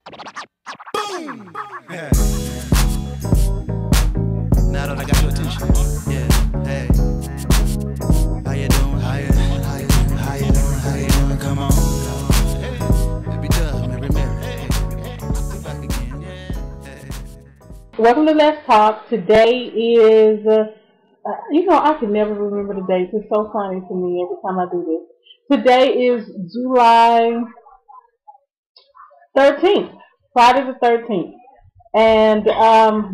Boom! Yeah. Now that I got your attention, yeah. Hey, how you doing? How you doing? Come on. Hey, baby Dub, Mary Mary. Hey, we back again. Yeah. Hey. Welcome to Let's Talk. Today is, I can never remember the dates. It's so funny to me every time I do this. Today is July 13th, Friday the 13th. And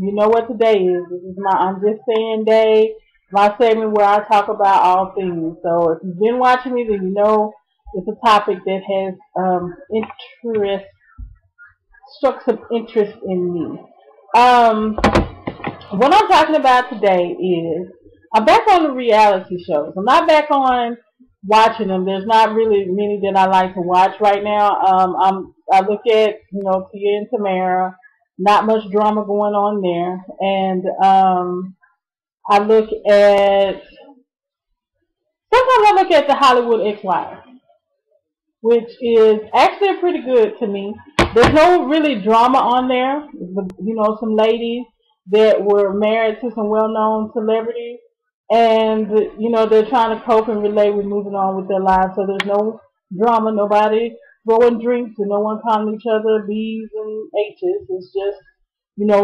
you know what today is. This is my I'm Just Saying Day, my segment where I talk about all things. So if you've been watching me, then you know it's a topic that has struck some interest in me. What I'm talking about today is I'm back on the reality shows. I'm not back on watching them. There's not really many that I like to watch right now. I look at Tia and Tamara. Not much drama going on there, and I look at sometimes I look at the Hollywood Ex-Wives, which is actually pretty good to me. There's no really drama on there. Some ladies that were married to some well-known celebrities, and they're trying to cope and relate with moving on with their lives. So there's no drama, nobody throwing drinks, and no one calling each other B's and H's. It's just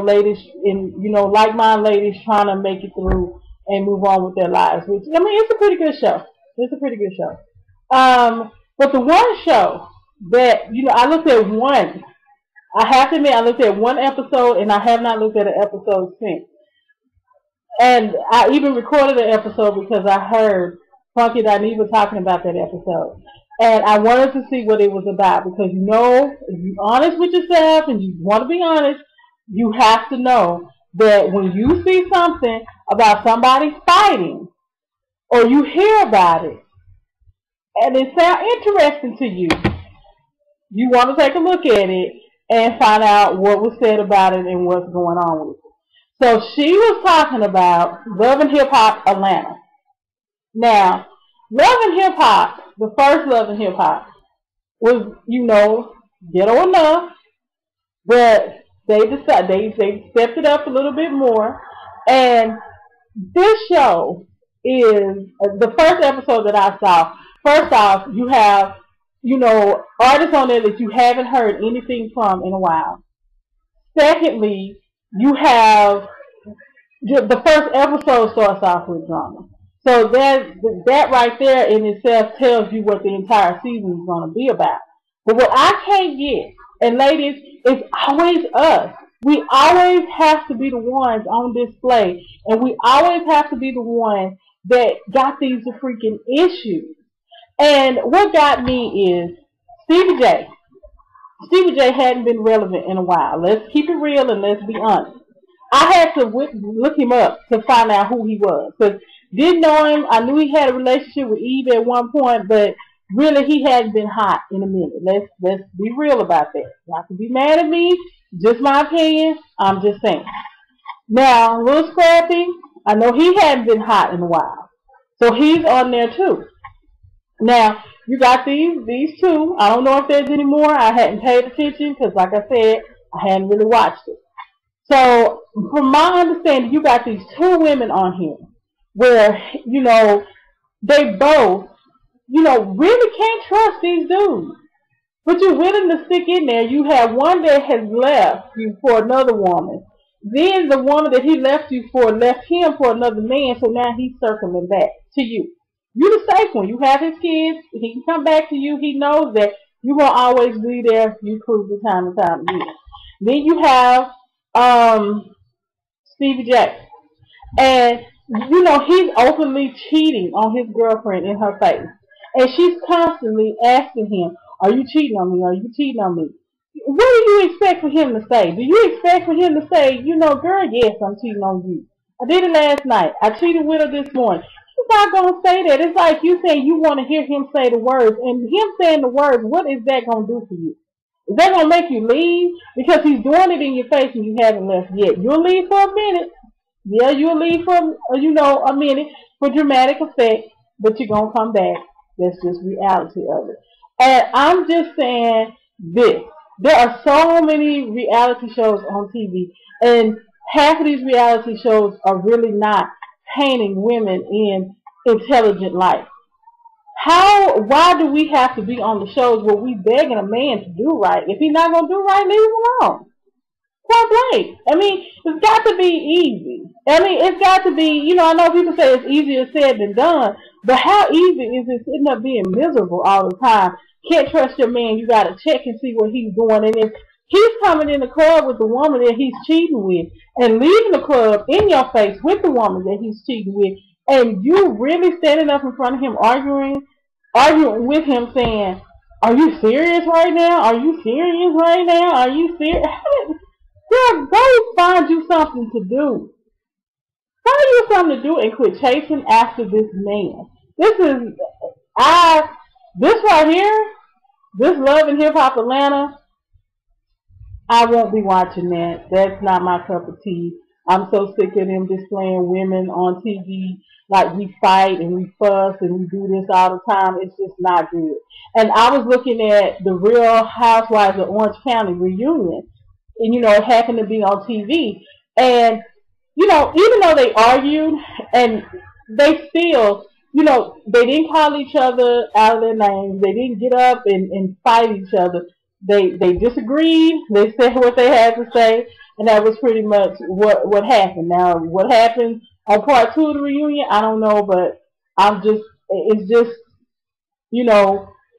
ladies and like-minded ladies trying to make it through and move on with their lives. Which it's a pretty good show. It's a pretty good show. But the one show that I looked at one. I have to admit, I looked at one episode, and I have not looked at an episode since. And I even recorded an episode because I heard Funky Dineva talking about that episode. And I wanted to see what it was about because, if you're honest with yourself and you want to be honest, you have to know that when you see something about somebody fighting or you hear about it and it sounds interesting to you, you want to take a look at it and find out what was said about it and what's going on with it. So she was talking about Love and Hip Hop Atlanta. Now, Love and Hip Hop, the first Love and Hip Hop, was, ghetto enough, but they decided they stepped it up a little bit more. And this show is the first episode that I saw. First off, you have artists on there that you haven't heard anything from in a while. Secondly, you have the first episode starts off with drama. So that right there in itself tells you what the entire season is going to be about. But what I can't get, and ladies, it's always us. We always have to be the ones on display, and we always have to be the ones that got these freaking issues. And what got me is Stevie J. Stevie J hadn't been relevant in a while. Let's keep it real and let's be honest. I had to look him up to find out who he was. Because didn't know him. I knew he had a relationship with Eve at one point, but really he hadn't been hot in a minute. Let's be real about that. Not to be mad at me. Just my opinion. I'm just saying. Now, Lil Scrappy, I know he hadn't been hot in a while. So he's on there too. Now, you got these two. I don't know if there's any more. I hadn't paid attention because, like I said, I hadn't really watched it. So, from my understanding, you got these two women on here where, they both, really can't trust these dudes. But you're willing to stick in there. You have one that has left you for another woman. Then the woman that he left you for left him for another man, so now he's circling back to you. You're the safe one. You have his kids. He can come back to you. He knows that you won't always be there. You prove it time and time again. Then you have Stevie J. And, he's openly cheating on his girlfriend in her face. And she's constantly asking him, are you cheating on me? Are you cheating on me? What do you expect for him to say? Do you expect for him to say, girl, yes, I'm cheating on you. I did it last night. I cheated with her this morning. He's not going to say that. It's like you saying you want to hear him say the words. And him saying the words, what is that going to do for you? Is that going to make you leave? Because he's doing it in your face and you haven't left yet. You'll leave for a minute. Yeah, you'll leave for, a minute for dramatic effect, but you're going to come back. That's just reality of it. And I'm just saying this. There are so many reality shows on TV, and half of these reality shows are really not painting women in intelligent light. Why do we have to be on the shows where we begging a man to do right? If he's not gonna do right, leave him alone. Point blank. I mean, it's got to be easy. I mean, it's got to be, I know people say it's easier said than done, but how easy is it sitting up being miserable all the time? Can't trust your man. You got to check and see what he's doing. And if he's coming in the club with the woman that he's cheating with and leaving the club in your face with the woman that he's cheating with, and you really standing up in front of him arguing with him saying, are you serious right now? Are you serious right now? Are you serious? Girl, go find you something to do. Find you something to do and quit chasing after this man. I, this right here, this Love and Hip Hop Atlanta, I won't be watching that. That's not my cup of tea. I'm so sick of them displaying women on TV like we fight and we fuss and we do this all the time. It's just not good. And I was looking at the Real Housewives of Orange County reunion, and it happened to be on TV. And even though they argued and they still, they didn't call each other out of their names. They didn't get up and fight each other. They disagreed. They said what they had to say, and that was pretty much what happened. Now, what happened on part 2 of the reunion, I don't know, but it's just,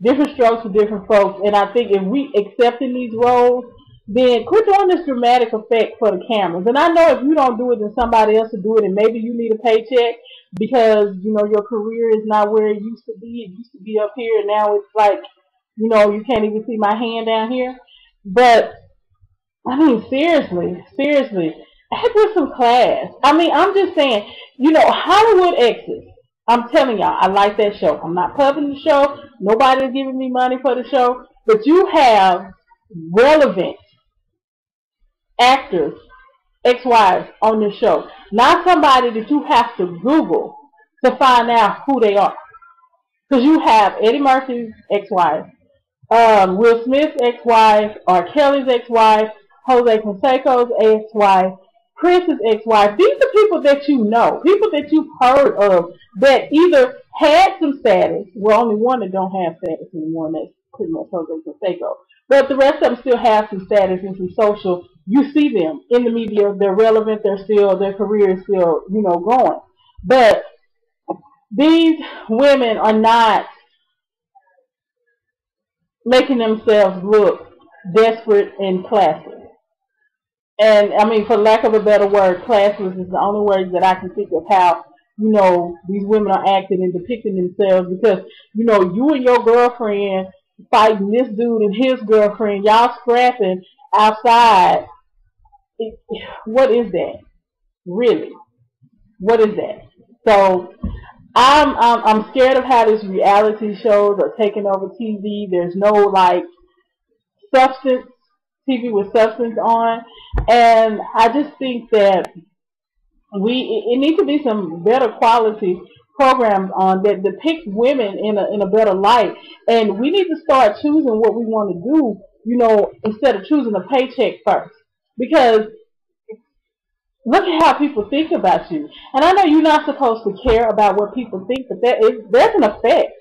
different strokes for different folks. And I think if we accepting these roles, then quit doing this dramatic effect for the cameras. And I know if you don't do it, then somebody else will do it, and maybe you need a paycheck because, your career is not where it used to be. It used to be up here, and now it's like, you can't even see my hand down here. But, I mean, seriously, act with some class. I mean, I'm just saying, Hollywood exes. I'm telling y'all, I like that show. I'm not pubbing the show. Nobody's giving me money for the show. But you have relevant actors, ex-wives on this show. Not somebody that you have to Google to find out who they are. Because you have Eddie Murphy's ex-wife, Will Smith's ex-wife, R. Kelly's ex-wife, Jose Canseco's ex-wife, Chris's ex-wife. These are people that you know, people that you've heard of that either had some status. Well, only one that don't have status anymore, and that's pretty much Jose Canseco. But the rest of them still have some status and some social. You see them in the media. They're relevant. Their career is still, going. But these women are not making themselves look desperate and classless. And, I mean, for lack of a better word, classless is the only word that I can think of how, these women are acting and depicting themselves because, you and your girlfriend fighting this dude and his girlfriend, y'all scrapping outside. What is that? Really? What is that? So I'm scared of how these reality shows are taking over TV. There's no substance, TV with substance on, and I just think that it needs to be some better quality programs on that depict women in a better light, and we need to start choosing what we want to do, instead of choosing a paycheck first, because look at how people think about you. And I know you're not supposed to care about what people think, but there's an effect.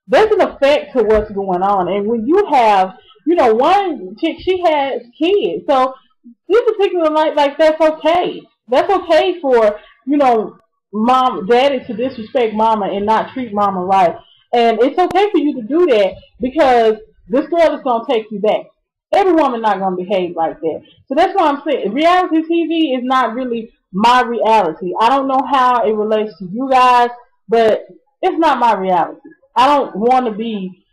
There's an effect to what's going on. And when you have, one chick, she has kids. So this particular night, that's okay. That's okay for, daddy to disrespect mama and not treat mama right. And it's okay for you to do that because this girl is going to take you back. Every woman not going to behave like that. So that's why I'm saying reality TV is not really my reality. I don't know how it relates to you guys, but it's not my reality. I don't want to be,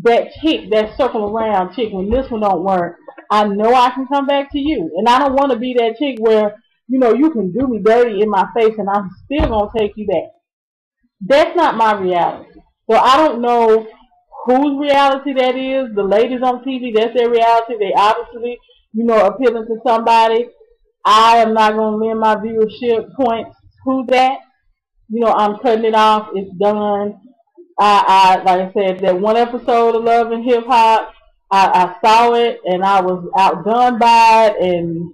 that chick, that circle around chick. When this one don't work, I know I can come back to you. And I don't want to be that chick where, you can do me dirty in my face and I'm still going to take you back. That's not my reality. So I don't know whose reality that is. The ladies on TV, that's their reality. They obviously, appealing to somebody. I am not going to lend my viewership points to that. I'm cutting it off. It's done. Like I said, that one episode of Love and Hip Hop, I saw it and I was outdone by it and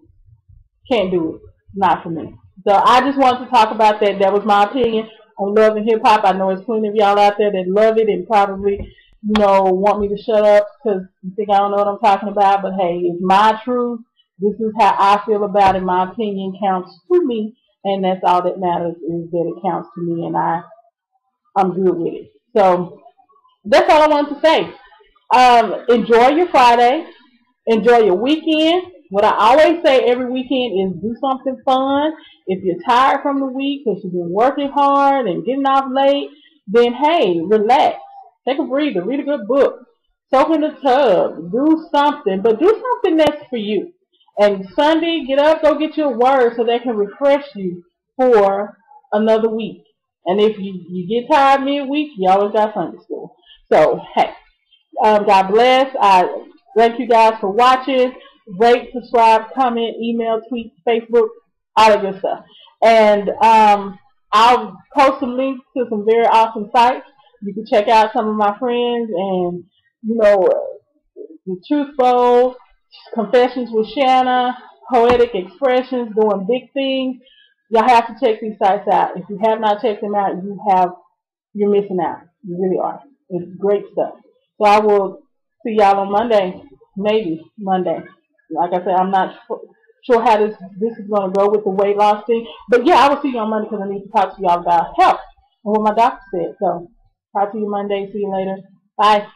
can't do it. Not for me. So I just wanted to talk about that. That was my opinion on love and hip hop. I know there's plenty of y'all out there that love it and probably, want me to shut up because you think I don't know what I'm talking about. But hey, it's my truth. This is how I feel about it. My opinion counts to me, and that's all that matters is that it counts to me, and I'm good with it. So that's all I wanted to say. Enjoy your Friday. Enjoy your weekend. What I always say every weekend is do something fun. If you're tired from the week because you've been working hard and getting off late, then hey, relax. Take a breather. Read a good book. Soak in the tub. Do something. But do something that's for you. And Sunday, get up, go get your word so they can refresh you for another week. And if you get tired midweek, you always got Sunday school. So, hey, God bless. I thank you guys for watching. Rate, subscribe, comment, email, tweet, Facebook, all that good stuff. And I'll post some links to some very awesome sites. You can check out some of my friends and, the Truth Bowl, Confessions with Shanna, Poetic Expressions, Doing Big Things. Y'all have to check these sites out. If you have not checked them out, you're missing out. You really are. It's great stuff. So I will see y'all on Monday, maybe Monday. Like I said, I'm not sure how this is going to go with the weight loss thing. But yeah, I will see you on Monday because I need to talk to y'all about health and what my doctor said. So talk to you Monday. See you later. Bye.